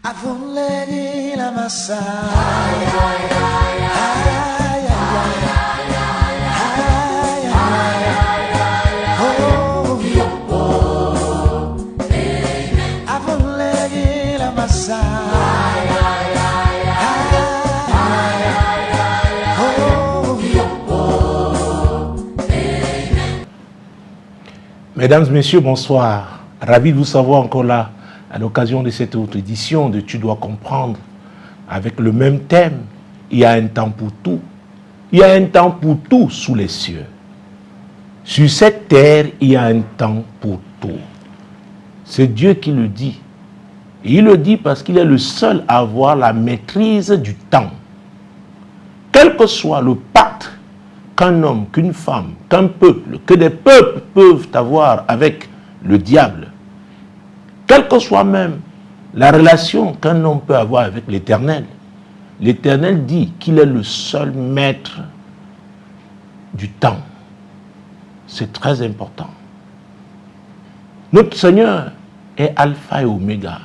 Avonlegi la massa. Avonlegi la massa. Mesdames, Messieurs, bonsoir. Ravi de vous savoir encore là à l'occasion de cette autre édition de Tu dois comprendre avec le même thème. Il y a un temps pour tout. Il y a un temps pour tout sous les cieux. Sur cette terre, il y a un temps pour tout. C'est Dieu qui le dit. Et il le dit parce qu'il est le seul à avoir la maîtrise du temps. Quel que soit le pacte qu'un homme, qu'une femme, qu'un peuple, que des peuples peuvent avoir avec le diable, quelle que soit même la relation qu'un homme peut avoir avec l'Éternel, l'Éternel dit qu'il est le seul maître du temps. C'est très important. Notre Seigneur est Alpha et Oméga.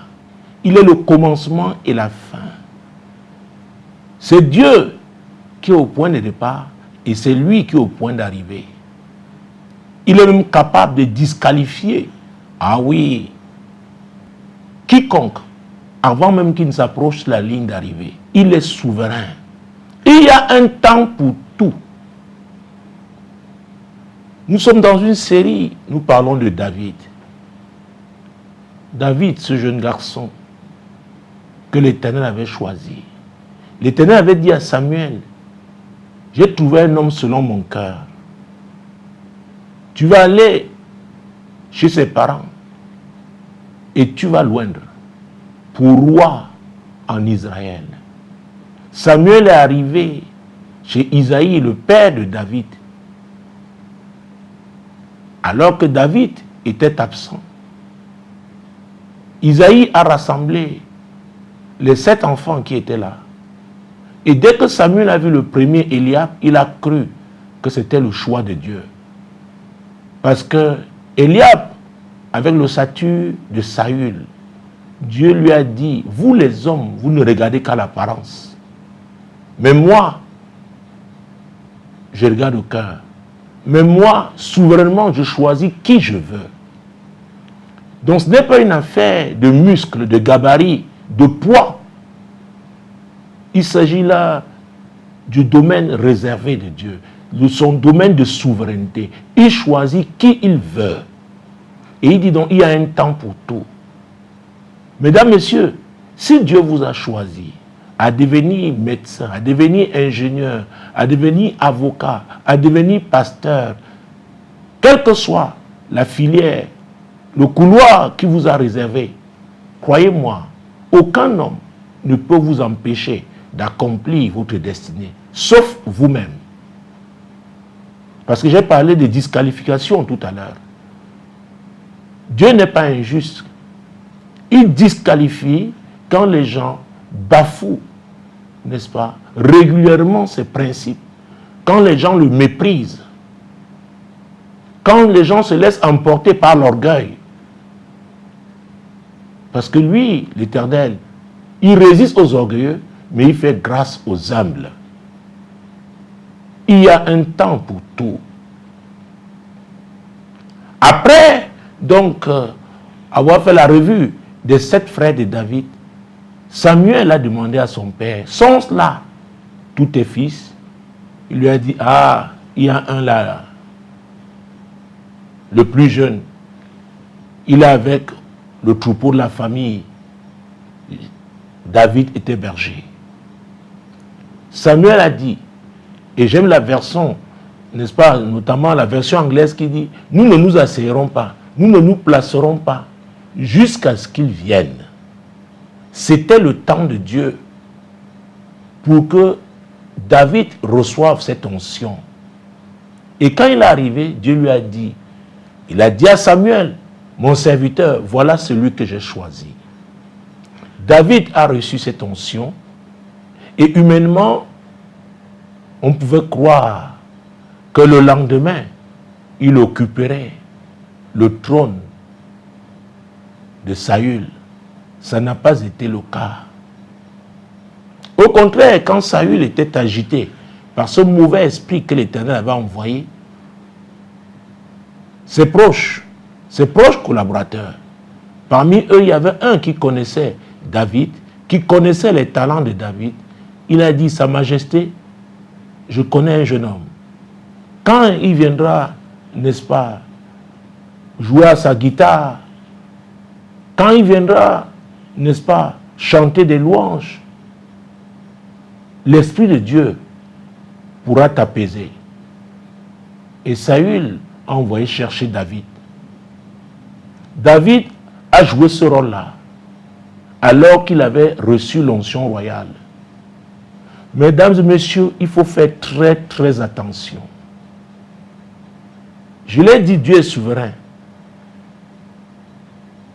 Il est le commencement et la fin. C'est Dieu qui est au point de départ et c'est lui qui est au point d'arriver. Il est même capable de disqualifier, ah oui, quiconque, avant même qu'il ne s'approche de la ligne d'arrivée. Il est souverain. Il y a un temps pour tout. Nous sommes dans une série, nous parlons de David. David, ce jeune garçon que l'Éternel avait choisi. L'Éternel avait dit à Samuel, j'ai trouvé un homme selon mon cœur. Tu vas aller chez ses parents et tu vas l'oindre pour roi en Israël. Samuel est arrivé chez Isaïe, le père de David, alors que David était absent. Isaïe a rassemblé les 7 enfants qui étaient là. Et dès que Samuel a vu le premier Eliab, il a cru que c'était le choix de Dieu. Parce que Eliab, avec l'ossature de Saül, Dieu lui a dit, vous les hommes, vous ne regardez qu'à l'apparence. Mais moi, je regarde au cœur. Mais moi, souverainement, je choisis qui je veux. Donc ce n'est pas une affaire de muscles, de gabarit, de poids. Il s'agit là du domaine réservé de Dieu, de son domaine de souveraineté. Il choisit qui il veut. Et il dit donc, il y a un temps pour tout. Mesdames, Messieurs, si Dieu vous a choisi à devenir médecin, à devenir ingénieur, à devenir avocat, à devenir pasteur, quelle que soit la filière, le couloir qui vous a réservé, croyez-moi, aucun homme ne peut vous empêcher d'accomplir votre destinée, sauf vous-même. Parce que j'ai parlé de disqualification tout à l'heure. Dieu n'est pas injuste. Il disqualifie quand les gens bafouent, n'est-ce pas, régulièrement ses principes, quand les gens le méprisent, quand les gens se laissent emporter par l'orgueil. Parce que lui, l'Éternel, il résiste aux orgueilleux, mais il fait grâce aux humbles. Il y a un temps pour tout. Après, donc, avoir fait la revue des 7 frères de David, Samuel a demandé à son père, sont-ce là tous tes fils? Il lui a dit, ah, il y a un là, le plus jeune. Il est avec le troupeau de la famille. David était berger. Samuel a dit, et j'aime la version, n'est-ce pas, notamment la version anglaise qui dit, nous ne nous asseyerons pas, nous ne nous placerons pas jusqu'à ce qu'il vienne. C'était le temps de Dieu pour que David reçoive cette onction. Et quand il est arrivé, Dieu lui a dit, il a dit à Samuel, mon serviteur, voilà celui que j'ai choisi. David a reçu cette onction et humainement, on pouvait croire que le lendemain, il occuperait le trône de Saül, ça n'a pas été le cas. Au contraire, quand Saül était agité par ce mauvais esprit que l'Éternel avait envoyé, ses proches collaborateurs, parmi eux, il y avait un qui connaissait David, qui connaissait les talents de David. Il a dit, Sa Majesté, je connais un jeune homme. Quand il viendra, n'est-ce pas, jouer à sa guitare, quand il viendra, n'est-ce pas, chanter des louanges, l'Esprit de Dieu pourra t'apaiser. Et Saül a envoyé chercher David. David a joué ce rôle-là alors qu'il avait reçu l'onction royale. Mesdames et messieurs, il faut faire très très attention. Je l'ai dit, Dieu est souverain.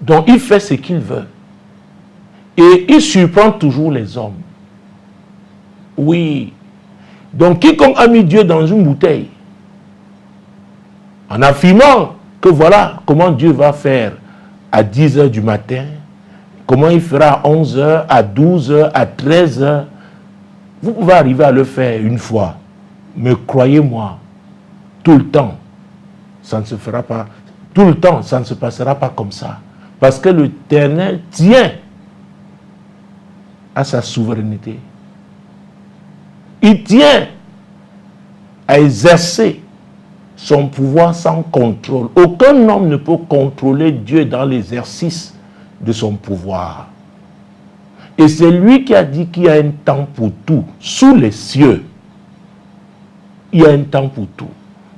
Donc il fait ce qu'il veut. Et il surprend toujours les hommes. Oui. Donc quiconque a mis Dieu dans une bouteille, en affirmant que voilà comment Dieu va faire à 10 h du matin, comment il fera à 11 h, à 12 h, à 13 h, vous pouvez arriver à le faire une fois. Mais croyez-moi, tout le temps, ça ne se fera pas. Tout le temps, ça ne se passera pas comme ça. Parce que l'Éternel tient à sa souveraineté. Il tient à exercer son pouvoir sans contrôle. Aucun homme ne peut contrôler Dieu dans l'exercice de son pouvoir. Et c'est lui qui a dit qu'il y a un temps pour tout. Sous les cieux, il y a un temps pour tout.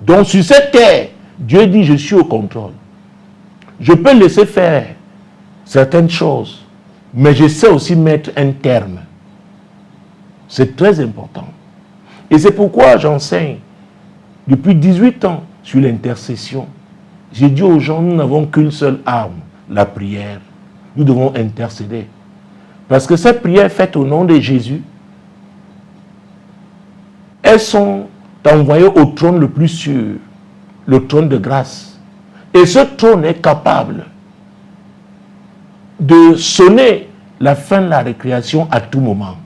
Donc sur cette terre, Dieu dit, je suis au contrôle. Je peux laisser faire certaines choses, mais je sais aussi mettre un terme. C'est très important. Et c'est pourquoi j'enseigne depuis 18 ans sur l'intercession. J'ai dit aux gens, nous n'avons qu'une seule arme, la prière. Nous devons intercéder. Parce que ces prières faites au nom de Jésus, elles sont envoyées au trône le plus sûr, le trône de grâce. Et ce trône est capable de sonner la fin de la récréation à tout moment.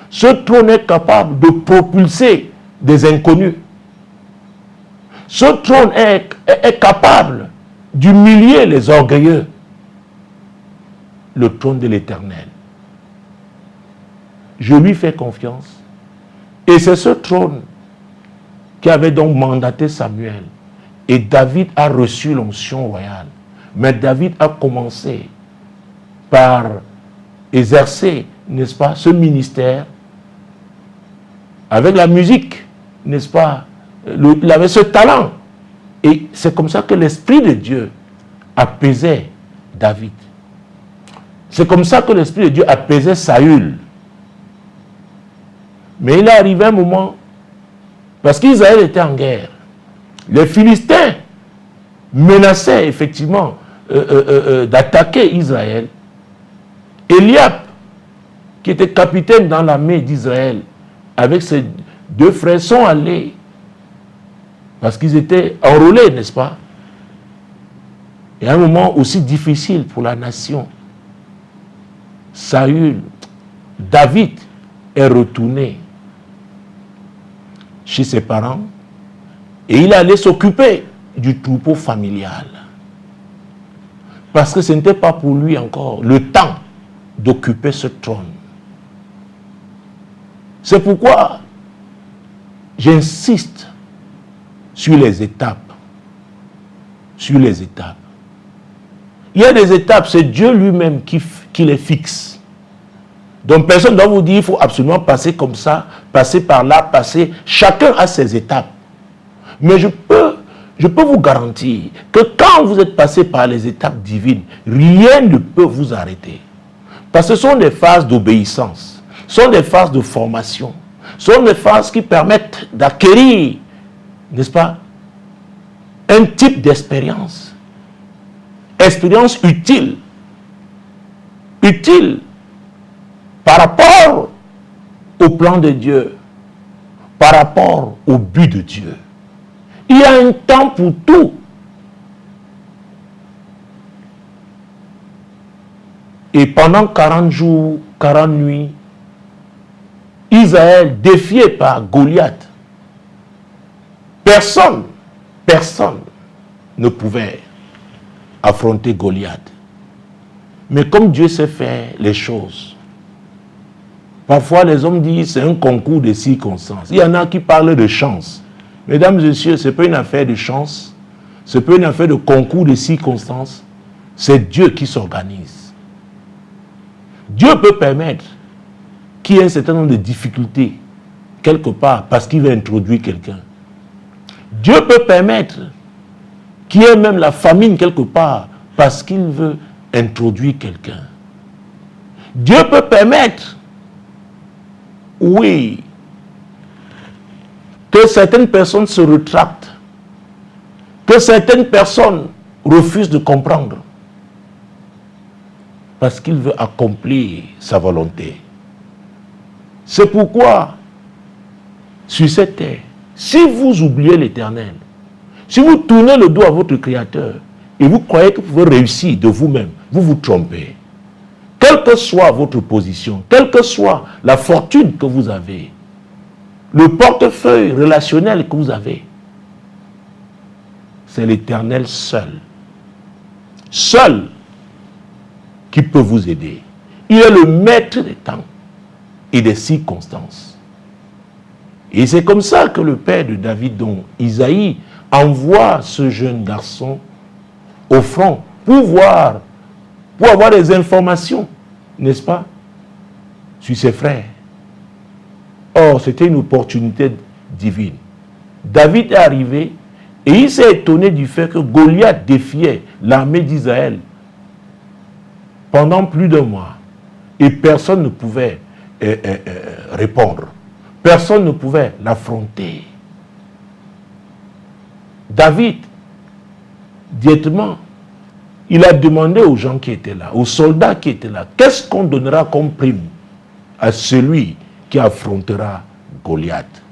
Ce trône est capable de propulser des inconnus. Ce trône est capable d'humilier les orgueilleux. Le trône de l'Éternel. Je lui fais confiance. Et c'est ce trône qui avait donc mandaté Samuel. Et David a reçu l'onction royale. Mais David a commencé par exercer, n'est-ce pas, ce ministère avec la musique, n'est-ce pas. Il avait ce talent. Et c'est comme ça que l'Esprit de Dieu apaisait David. C'est comme ça que l'Esprit de Dieu apaisait Saül. Mais il est arrivé un moment, parce qu'Israël était en guerre. Les Philistins menaçaient effectivement d'attaquer Israël. Eliab, qui était capitaine dans l'armée d'Israël, avec ses deux frères, sont allés, parce qu'ils étaient enrôlés, n'est-ce pas? Et à un moment aussi difficile pour la nation, David est retourné chez ses parents et il allait s'occuper du troupeau familial. Parce que ce n'était pas pour lui encore le temps d'occuper ce trône. C'est pourquoi j'insiste sur les étapes. Sur les étapes. Il y a des étapes, c'est Dieu lui-même qui les fixe. Donc personne ne doit vous dire, il faut absolument passer comme ça, passer par là, passer. Chacun a ses étapes. Mais je peux vous garantir que quand vous êtes passé par les étapes divines, rien ne peut vous arrêter. Parce que ce sont des phases d'obéissance, ce sont des phases de formation, ce sont des phases qui permettent d'acquérir, n'est-ce pas, un type d'expérience. Expérience utile. Utile par rapport au plan de Dieu, par rapport au but de Dieu. Il y a un temps pour tout. Et pendant 40 jours, 40 nuits, Israël défié par Goliath. Personne ne pouvait affronter Goliath. Mais comme Dieu sait faire les choses, parfois les hommes disent c'est un concours de circonstances. Il y en a qui parlent de chance. Mesdames et messieurs, ce n'est pas une affaire de chance, ce n'est pas une affaire de concours de circonstances, c'est Dieu qui s'organise. Dieu peut permettre qu'il y ait un certain nombre de difficultés quelque part parce qu'il veut introduire quelqu'un. Dieu peut permettre qu'il y ait même la famine quelque part parce qu'il veut introduire quelqu'un. Dieu peut permettre, oui, que certaines personnes se rétractent, que certaines personnes refusent de comprendre parce qu'il veut accomplir sa volonté. C'est pourquoi, sur cette terre, si vous oubliez l'Éternel, si vous tournez le dos à votre Créateur et vous croyez que vous pouvez réussir de vous-même, vous vous trompez. Quelle que soit votre position, quelle que soit la fortune que vous avez, le portefeuille relationnel que vous avez, c'est l'Éternel seul. Seul qui peut vous aider. Il est le maître des temps et des circonstances. Et c'est comme ça que le père de David, donc Isaïe, envoie ce jeune garçon au front pour avoir des informations, n'est-ce pas, sur ses frères. Or, c'était une opportunité divine. David est arrivé et il s'est étonné du fait que Goliath défiait l'armée d'Israël pendant plus d'un mois. Et personne ne pouvait répondre. Personne ne pouvait l'affronter. David, directement, il a demandé aux gens qui étaient là, aux soldats qui étaient là, qu'est-ce qu'on donnera comme prime à celui qui affrontera Goliath?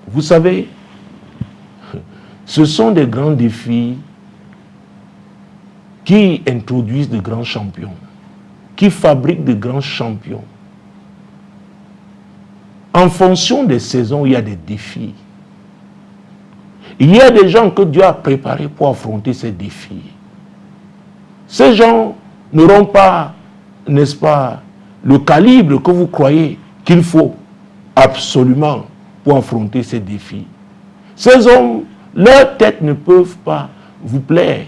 Vous savez, ce sont des grands défis qui introduisent de grands champions, qui fabriquent de grands champions. En fonction des saisons, il y a des défis. Il y a des gens que Dieu a préparés pour affronter ces défis. Ces gens n'auront pas, n'est-ce pas, le calibre que vous croyez qu'il faut absolument pour affronter ces défis. Ces hommes, leurs têtes ne peuvent pas vous plaire.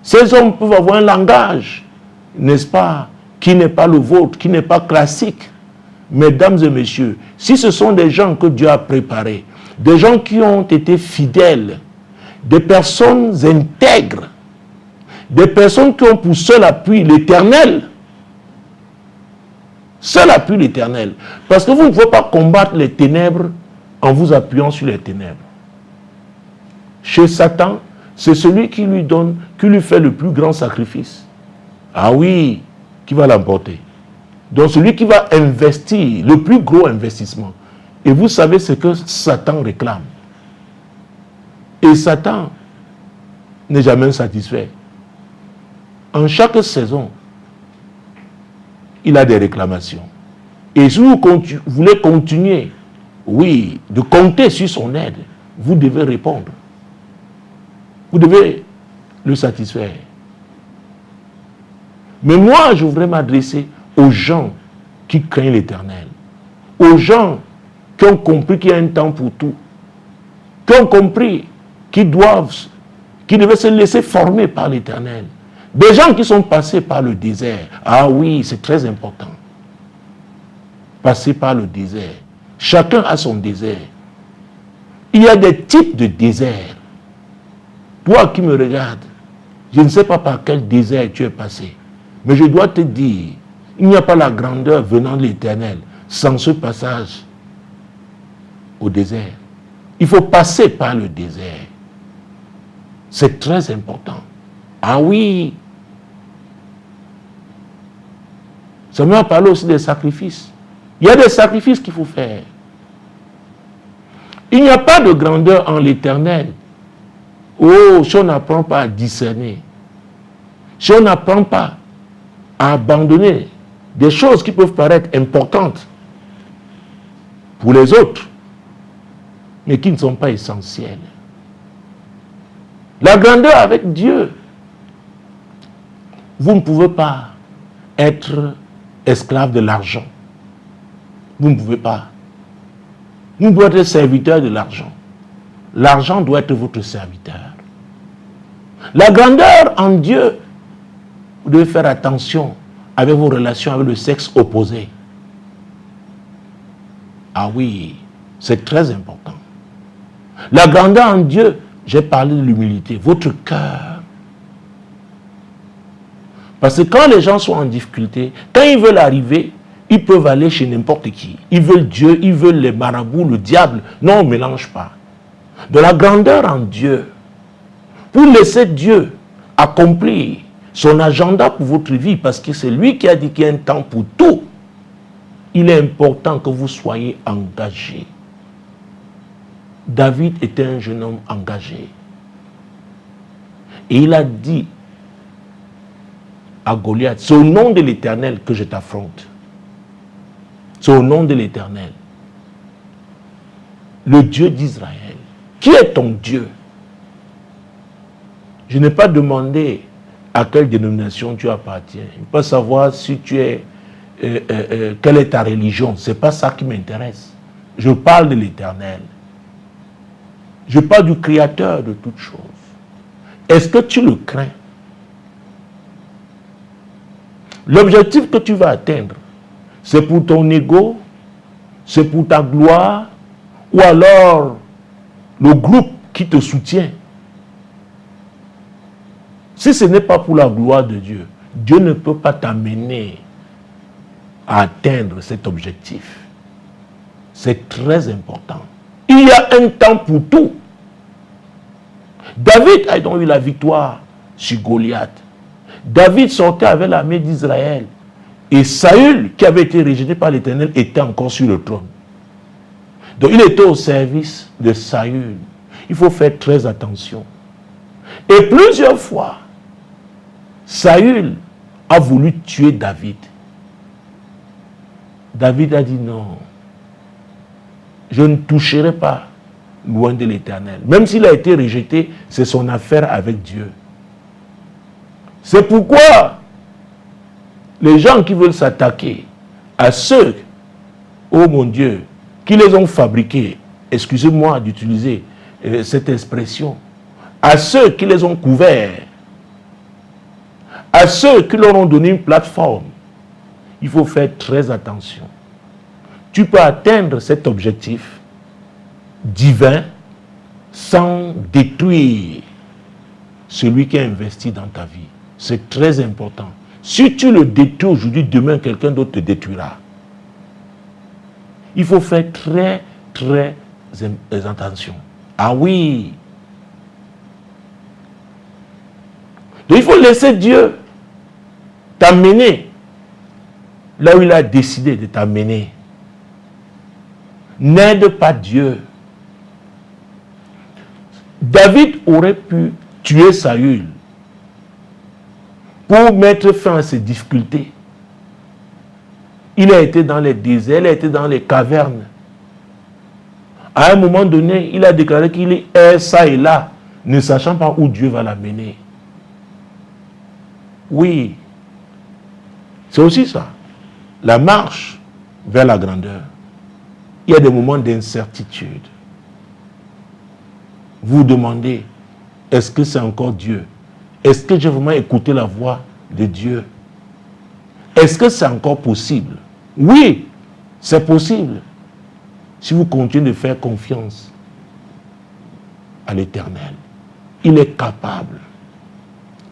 Ces hommes peuvent avoir un langage, n'est-ce pas, qui n'est pas le vôtre, qui n'est pas classique. Mesdames et messieurs, si ce sont des gens que Dieu a préparés, des gens qui ont été fidèles, des personnes intègres, des personnes qui ont pour seul appui l'Éternel, seul appui l'Éternel, parce que vous ne pouvez pas combattre les ténèbres en vous appuyant sur les ténèbres. Chez Satan, c'est celui qui lui fait le plus grand sacrifice. Ah oui, qui va l'emporter. Donc celui qui va investir, le plus gros investissement. Et vous savez ce que Satan réclame. Et Satan n'est jamais satisfait. En chaque saison, il a des réclamations. Et si vous voulez continuer, oui, de compter sur son aide, vous devez répondre. Vous devez le satisfaire. Mais moi, je voudrais m'adresser aux gens qui craignent l'Éternel, aux gens qui ont compris qu'il y a un temps pour tout, qui ont compris qu'ils devaient se laisser former par l'Éternel. Des gens qui sont passés par le désert. Ah oui, c'est très important. Passer par le désert. Chacun a son désert. Il y a des types de désert. Toi qui me regardes, je ne sais pas par quel désert tu es passé, mais je dois te dire, il n'y a pas la grandeur venant de l'Éternel sans ce passage au désert. Il faut passer par le désert. C'est très important. Ah oui. Ça m'a parlé aussi des sacrifices. Il y a des sacrifices qu'il faut faire. Il n'y a pas de grandeur en l'Éternel. Oh, si on n'apprend pas à discerner. si on n'apprend pas à abandonner des choses qui peuvent paraître importantes pour les autres, mais qui ne sont pas essentielles. La grandeur avec Dieu, vous ne pouvez pas être esclave de l'argent. Vous ne pouvez pas. Vous doit être serviteur de l'argent. L'argent doit être votre serviteur. La grandeur en Dieu, vous devez faire attention avec vos relations avec le sexe opposé. Ah oui, c'est très important. La grandeur en Dieu, j'ai parlé de l'humilité, votre cœur. Parce que quand les gens sont en difficulté, quand ils veulent arriver, ils peuvent aller chez n'importe qui. Ils veulent Dieu, ils veulent les marabouts, le diable. Non, on ne mélange pas. De la grandeur en Dieu, pour laisser Dieu accomplir son agenda pour votre vie, parce que c'est lui qui a dit qu'il y a un temps pour tout, il est important que vous soyez engagés. David était un jeune homme engagé. Et il a dit à Goliath, c'est au nom de l'Éternel que je t'affronte. C'est au nom de l'Éternel. Le Dieu d'Israël. Qui est ton Dieu? Je n'ai pas demandé à quelle dénomination tu appartiens. Je ne veux pas savoir si tu es... quelle est ta religion. Ce n'est pas ça qui m'intéresse. Je parle de l'Éternel. Je parle du Créateur de toutes choses. Est-ce que tu le crains? L'objectif que tu vas atteindre, c'est pour ton ego, c'est pour ta gloire, ou alors le groupe qui te soutient. Si ce n'est pas pour la gloire de Dieu, Dieu ne peut pas t'amener à atteindre cet objectif. C'est très important. Il y a un temps pour tout. David a donc eu la victoire sur Goliath. David sortait avec l'armée d'Israël. Et Saül, qui avait été rejeté par l'Éternel, était encore sur le trône. Donc il était au service de Saül. Il faut faire très attention. Et plusieurs fois, Saül a voulu tuer David. David a dit non. Je ne toucherai pas loin de l'Éternel. Même s'il a été rejeté, c'est son affaire avec Dieu. C'est pourquoi les gens qui veulent s'attaquer à ceux, oh mon Dieu, qui les ont fabriqués, excusez-moi d'utiliser cette expression, à ceux qui les ont couverts, à ceux qui leur ont donné une plateforme, il faut faire très attention. Tu peux atteindre cet objectif divin sans détruire celui qui a investi dans ta vie. C'est très important. Si tu le détruis aujourd'hui, demain, quelqu'un d'autre te détruira. Il faut faire très, très attention. Ah oui. Donc il faut laisser Dieu t'amener là où il a décidé de t'amener. N'aide pas Dieu. David aurait pu tuer Saül pour mettre fin à ses difficultés. Il a été dans les déserts, il a été dans les cavernes. À un moment donné, il a déclaré qu'il est ça et là, ne sachant pas où Dieu va l'amener. Oui, c'est aussi ça. La marche vers la grandeur. Il y a des moments d'incertitude. Vous vous demandez, est-ce que c'est encore Dieu? Est-ce que j'ai vraiment écouté la voix de Dieu? Est-ce que c'est encore possible? Oui, c'est possible. Si vous continuez de faire confiance à l'Éternel, il est capable.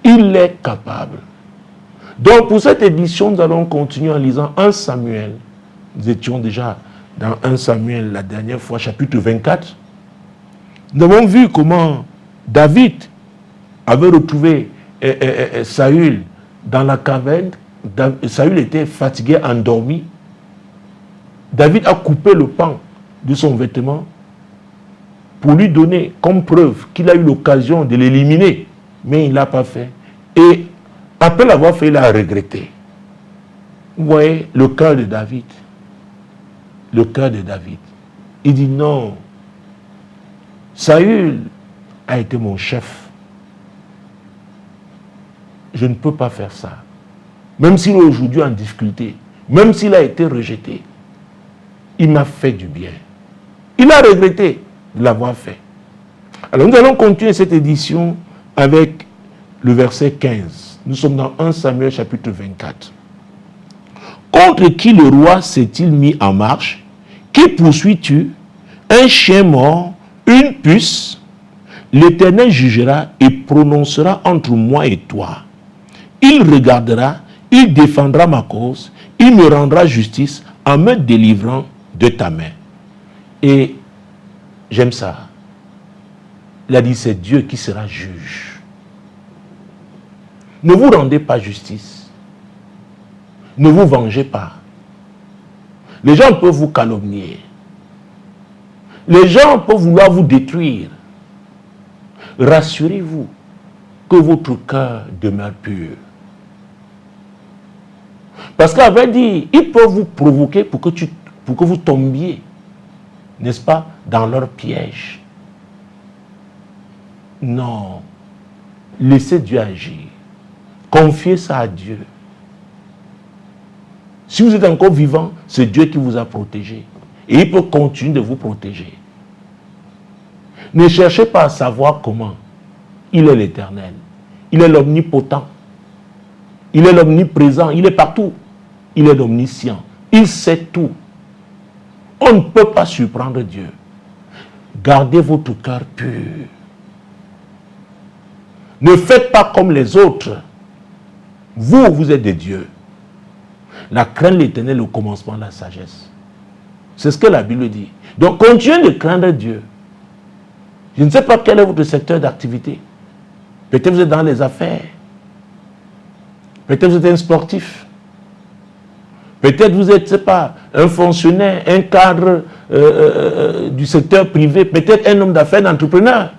Il est capable. Donc pour cette édition, nous allons continuer en lisant 1 Samuel. Nous étions déjà dans 1 Samuel la dernière fois, chapitre 24. Nous avons vu comment David avait retrouvé Saül dans la caverne. Saül était fatigué, endormi. David a coupé le pan de son vêtement pour lui donner comme preuve qu'il a eu l'occasion de l'éliminer. Mais il ne l'a pas fait. Et Après l'avoir fait, il a regretté. Vous voyez le cœur de David. Le cœur de David. Il dit non. Saül a été mon chef. Je ne peux pas faire ça. Même s'il est aujourd'hui en difficulté, même s'il a été rejeté, il m'a fait du bien. Il a regretté de l'avoir fait. Alors nous allons continuer cette édition avec le verset 15. Nous sommes dans 1 Samuel chapitre 24. Contre qui le roi s'est-il mis en marche? Qui poursuis-tu? Un chien mort, une puce? L'Éternel jugera et prononcera entre moi et toi. Il regardera, il défendra ma cause, il me rendra justice en me délivrant de ta main. Et j'aime ça. Il a dit, c'est Dieu qui sera juge. Ne vous rendez pas justice. Ne vous vengez pas. Les gens peuvent vous calomnier. Les gens peuvent vouloir vous détruire. Rassurez-vous que votre cœur demeure pur. Parce qu'il avait dit, ils peuvent vous provoquer pour que vous tombiez, n'est-ce pas, dans leur piège. Non. Laissez Dieu agir. Confiez ça à Dieu. Si vous êtes encore vivant, c'est Dieu qui vous a protégé. Et il peut continuer de vous protéger. Ne cherchez pas à savoir comment. Il est l'Éternel. Il est l'omnipotent. Il est l'omniprésent. Il est partout. Il est l'omniscient. Il sait tout. On ne peut pas surprendre Dieu. Gardez votre cœur pur. Ne faites pas comme les autres. Vous, vous êtes des dieux. La crainte de l'Éternel est le commencement de la sagesse. C'est ce que la Bible dit. Donc, continuez de craindre Dieu. Je ne sais pas quel est votre secteur d'activité. Peut-être vous êtes dans les affaires. Peut-être vous êtes un sportif. Peut-être vous êtes, je ne sais pas, un fonctionnaire, un cadre du secteur privé. Peut-être un homme d'affaires, un entrepreneur.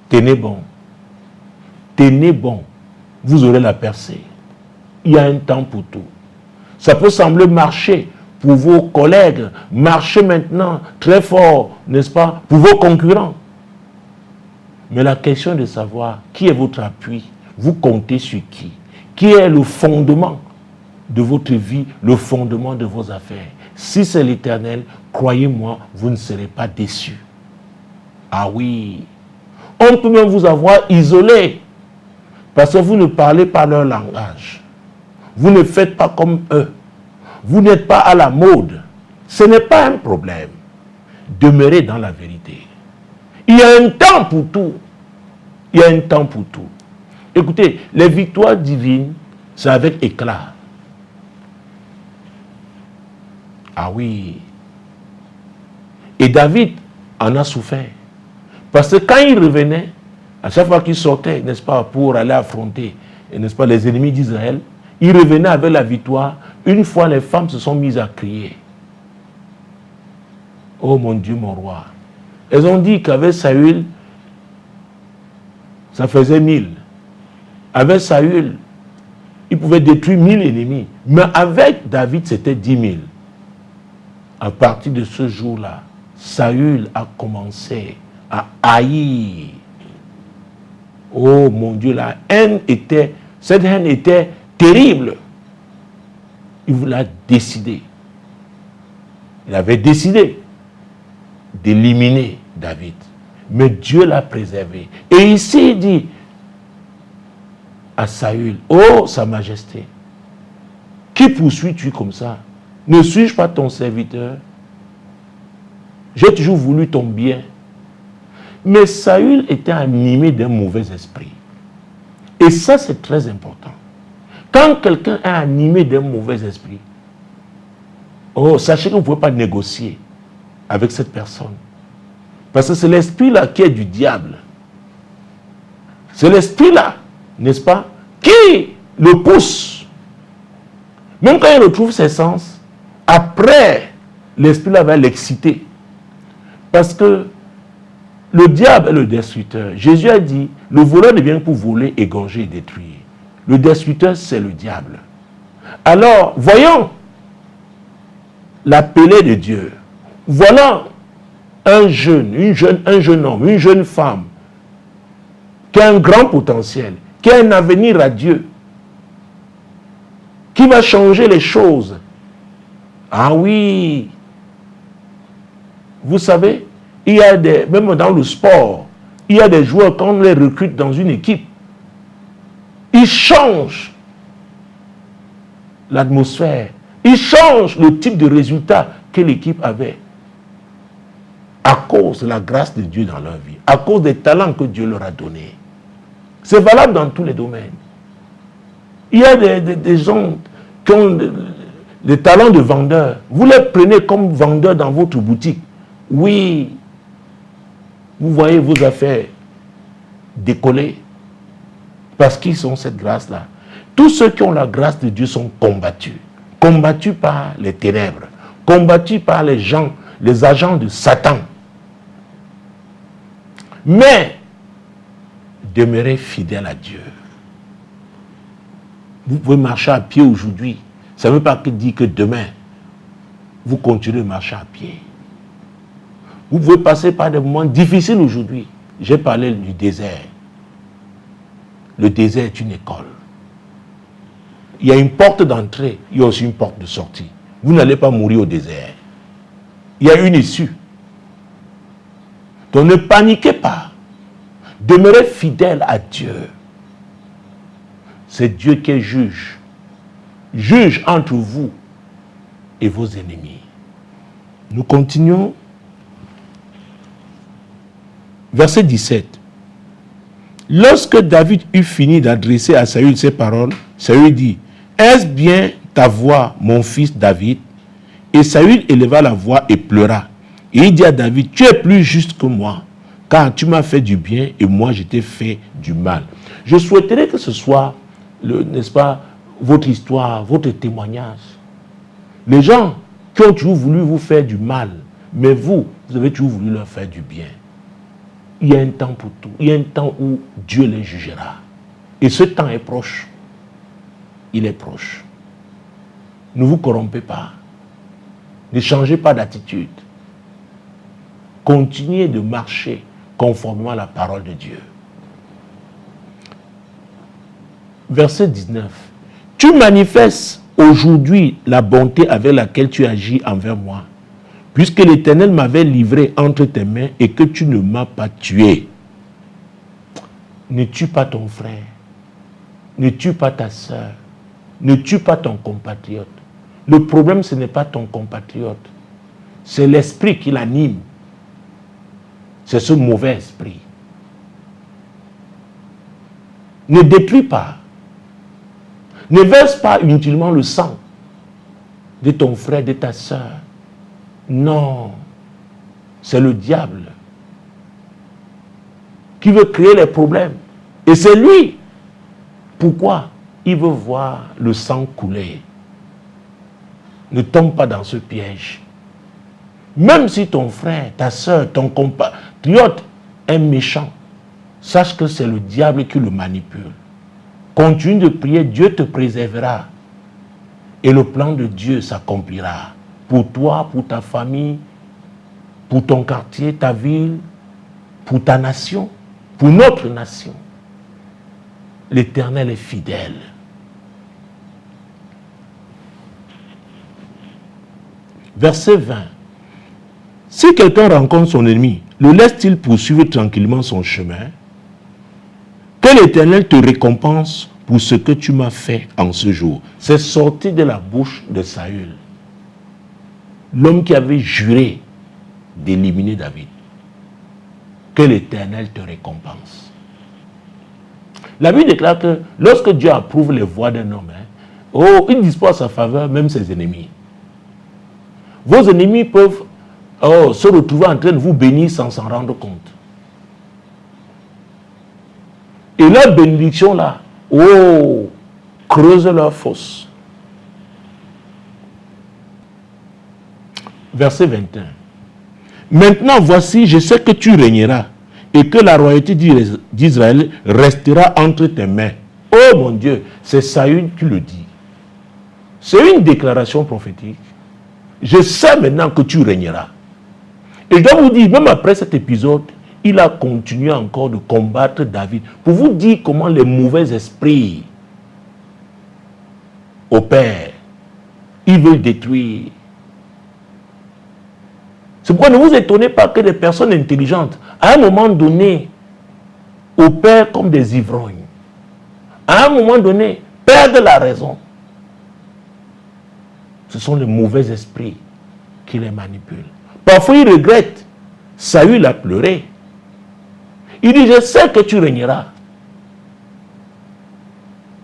Tenez bon. Tenez bon. Vous aurez la percée. Il y a un temps pour tout. Ça peut sembler marcher pour vos collègues, marcher maintenant très fort, n'est-ce pas, pour vos concurrents. Mais la question est de savoir qui est votre appui, vous comptez sur qui? Qui est le fondement de votre vie, le fondement de vos affaires? Si c'est l'Éternel, croyez-moi, vous ne serez pas déçus. Ah oui, on peut même vous avoir isolé parce que vous ne parlez pas leur langage. Vous ne faites pas comme eux. Vous n'êtes pas à la mode. Ce n'est pas un problème. Demeurez dans la vérité. Il y a un temps pour tout. Il y a un temps pour tout. Écoutez, les victoires divines, c'est avec éclat. Ah oui. Et David en a souffert. Parce que quand il revenait, à chaque fois qu'il sortait, n'est-ce pas, pour aller affronter, n'est-ce pas, les ennemis d'Israël, il revenait avec la victoire. Une fois, les femmes se sont mises à crier. Oh mon Dieu, mon roi. Elles ont dit qu'avec Saül, ça faisait 1000. Avec Saül, il pouvait détruire 1000 ennemis. Mais avec David, c'était 10 000. À partir de ce jour-là, Saül a commencé à haïr. Oh mon Dieu, cette haine était terrible. Il a décidé. Il avait décidé d'éliminer David. Mais Dieu l'a préservé. Et ici, il dit à Saül, oh sa majesté, qui poursuis-tu comme ça? Ne suis-je pas ton serviteur? J'ai toujours voulu ton bien. Mais Saül était animé d'un mauvais esprit. Et ça, c'est très important. Quand quelqu'un est animé d'un mauvais esprit, oh, sachez que vous ne pouvez pas négocier avec cette personne. Parce que c'est l'esprit-là qui est du diable. C'est l'esprit-là, n'est-ce pas, qui le pousse. Même quand il retrouve ses sens, après, l'esprit-là va l'exciter. Parce que le diable est le destructeur. Jésus a dit, le voleur ne vient pour voler, égorger et détruire. Le destructeur, c'est le diable. Alors, voyons l'appelé de Dieu. Voilà un jeune homme, une jeune femme, qui a un grand potentiel, qui a un avenir à Dieu, qui va changer les choses. Ah oui, vous savez, il y a même dans le sport, il y a des joueurs, quand on les recrute dans une équipe, ils changent l'atmosphère, ils changent le type de résultat que l'équipe avait à cause de la grâce de Dieu dans leur vie, à cause des talents que Dieu leur a donnés. C'est valable dans tous les domaines. Il y a des gens qui ont des talents de vendeurs. Vous les prenez comme vendeurs dans votre boutique. Oui, vous voyez vos affaires décoller parce qu'ils ont cette grâce-là. Tous ceux qui ont la grâce de Dieu sont combattus. Combattus par les ténèbres. Combattus par les gens, les agents de Satan. Mais demeurez fidèles à Dieu. Vous pouvez marcher à pied aujourd'hui. Ça ne veut pas dire que demain, vous continuez de marcher à pied. Vous pouvez passer par des moments difficiles aujourd'hui. J'ai parlé du désert. Le désert est une école. Il y a une porte d'entrée, il y a aussi une porte de sortie. Vous n'allez pas mourir au désert. Il y a une issue. Donc ne paniquez pas. Demeurez fidèles à Dieu. C'est Dieu qui est juge. Juge entre vous et vos ennemis. Nous continuons. Verset 17. Lorsque David eut fini d'adresser à Saül ces paroles, Saül dit, « Est-ce bien ta voix, mon fils David ?» Et Saül éleva la voix et pleura. Et il dit à David, « Tu es plus juste que moi, car tu m'as fait du bien et moi je t'ai fait du mal. » Je souhaiterais que ce soit, n'est-ce pas, votre histoire, votre témoignage. Les gens qui ont toujours voulu vous faire du mal, mais vous avez toujours voulu leur faire du bien. Il y a un temps pour tout. Il y a un temps où Dieu les jugera. Et ce temps est proche. Il est proche. Ne vous corrompez pas. Ne changez pas d'attitude. Continuez de marcher conformément à la parole de Dieu. Verset 19. Tu manifestes aujourd'hui la bonté avec laquelle tu agis envers moi, puisque l'Éternel m'avait livré entre tes mains et que tu ne m'as pas tué. Ne tue pas ton frère. Ne tue pas ta soeur. Ne tue pas ton compatriote. Le problème, ce n'est pas ton compatriote. C'est l'esprit qui l'anime. C'est ce mauvais esprit. Ne détruis pas. Ne verse pas inutilement le sang de ton frère, de ta soeur. Non, c'est le diable qui veut créer les problèmes. Et c'est lui. Pourquoi? Il veut voir le sang couler. Ne tombe pas dans ce piège. Même si ton frère, ta soeur, ton compatriote est méchant, sache que c'est le diable qui le manipule. Continue de prier, Dieu te préservera. Et le plan de Dieu s'accomplira. Pour toi, pour ta famille, pour ton quartier, ta ville, pour ta nation, pour notre nation. L'Éternel est fidèle. Verset 20. Si quelqu'un rencontre son ennemi, le laisse-t-il poursuivre tranquillement son chemin? Que l'Éternel te récompense pour ce que tu m'as fait en ce jour. C'est sorti de la bouche de Saül. L'homme qui avait juré d'éliminer David. Que l'Éternel te récompense. La Bible déclare que lorsque Dieu approuve les voies d'un homme, il dispose à sa faveur même ses ennemis. Vos ennemis peuvent se retrouver en train de vous bénir sans s'en rendre compte. Et leur bénédiction là, creuse leur fosse. Verset 21. Maintenant, voici, je sais que tu régneras et que la royauté d'Israël restera entre tes mains. Oh mon Dieu, c'est Saül qui le dit. C'est une déclaration prophétique. Je sais maintenant que tu régneras. Et je dois vous dire, même après cet épisode, il a continué encore de combattre David pour vous dire comment les mauvais esprits opèrent. Ils veulent détruire. C'est pourquoi ne vous étonnez pas que des personnes intelligentes, à un moment donné, opèrent comme des ivrognes. À un moment donné, perdent la raison. Ce sont les mauvais esprits qui les manipulent. Parfois, ils regrettent. Saül a pleuré. Il dit, je sais que tu régneras.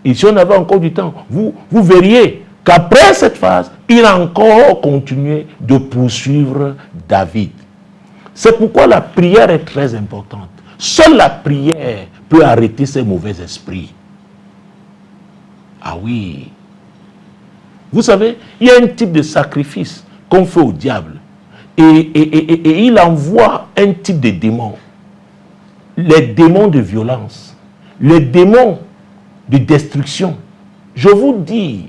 Et si on avait encore du temps, vous verriez qu'après cette phase, il a encore continué de poursuivre David. C'est pourquoi la prière est très importante. Seule la prière peut arrêter ces mauvais esprits. Ah oui. Vous savez, il y a un type de sacrifice qu'on fait au diable. Et il envoie un type de démons. Les démons de violence. Les démons de destruction. Je vous dis,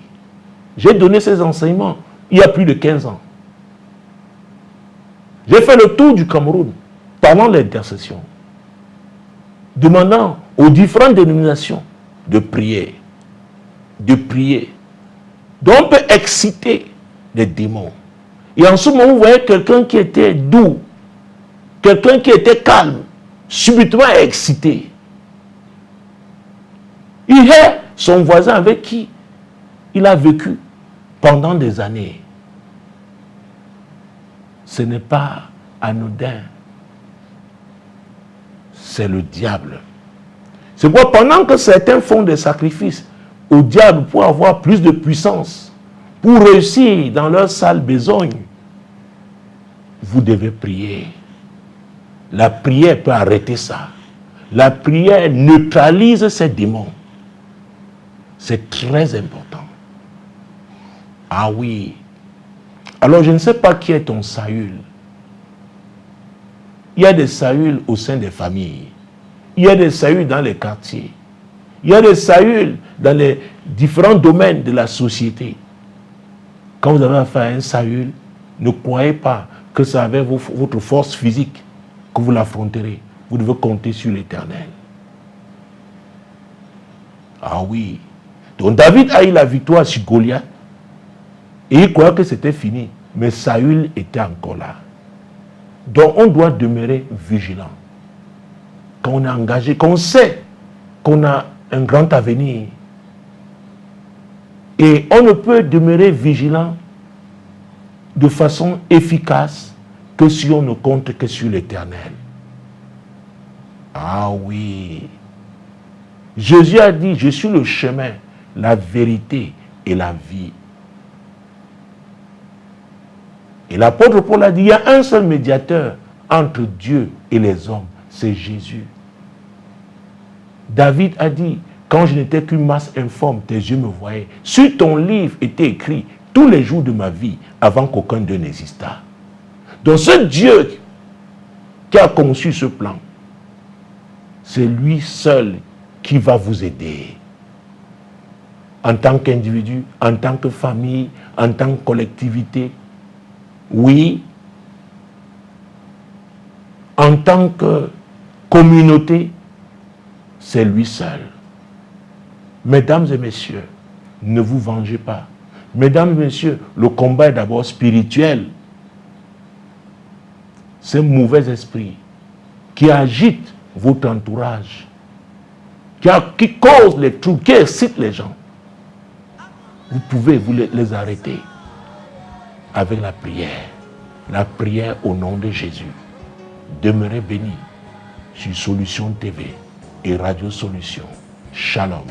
j'ai donné ces enseignements il y a plus de 15 ans. J'ai fait le tour du Cameroun pendant l'intercession, demandant aux différentes dénominations de prier. De prier. Donc on peut exciter les démons. Et en ce moment, vous voyez quelqu'un qui était doux, quelqu'un qui était calme, subitement excité. Il est son voisin avec qui il a vécu pendant des années. Ce n'est pas anodin. C'est le diable. C'est pourquoi pendant que certains font des sacrifices au diable pour avoir plus de puissance, pour réussir dans leur sale besogne, vous devez prier. La prière peut arrêter ça. La prière neutralise ces démons. C'est très important. Ah oui. Alors je ne sais pas qui est ton Saül. Il y a des Saül au sein des familles. Il y a des Saül dans les quartiers. Il y a des Saül dans les différents domaines de la société. Quand vous avez affaire à un Saül, ne croyez pas que c'est avec votre force physique que vous l'affronterez. Vous devez compter sur l'Éternel. Ah oui. Donc David a eu la victoire sur Goliath. Et il croyait que c'était fini. Mais Saül était encore là. Donc on doit demeurer vigilant. Quand on est engagé, quand on sait qu'on a un grand avenir. Et on ne peut demeurer vigilant de façon efficace que si on ne compte que sur l'Éternel. Ah oui. Jésus a dit, je suis le chemin, la vérité et la vie. Et l'apôtre Paul a dit, il y a un seul médiateur entre Dieu et les hommes, c'est Jésus. David a dit, quand je n'étais qu'une masse informe, tes yeux me voyaient. Sur ton livre était écrit tous les jours de ma vie avant qu'aucun d'eux n'existât. Donc ce Dieu qui a conçu ce plan, c'est lui seul qui va vous aider. En tant qu'individu, en tant que famille, en tant que collectivité. Oui. En tant que communauté, c'est lui seul. Mesdames et messieurs, ne vous vengez pas. Mesdames et messieurs, le combat est d'abord spirituel. Ces mauvais esprits qui agitent votre entourage, qui causent les troubles, qui excitent les gens, vous pouvez les arrêter avec la prière. La prière au nom de Jésus. Demeurez bénis sur Solution TV et Radio Solution. Shalom.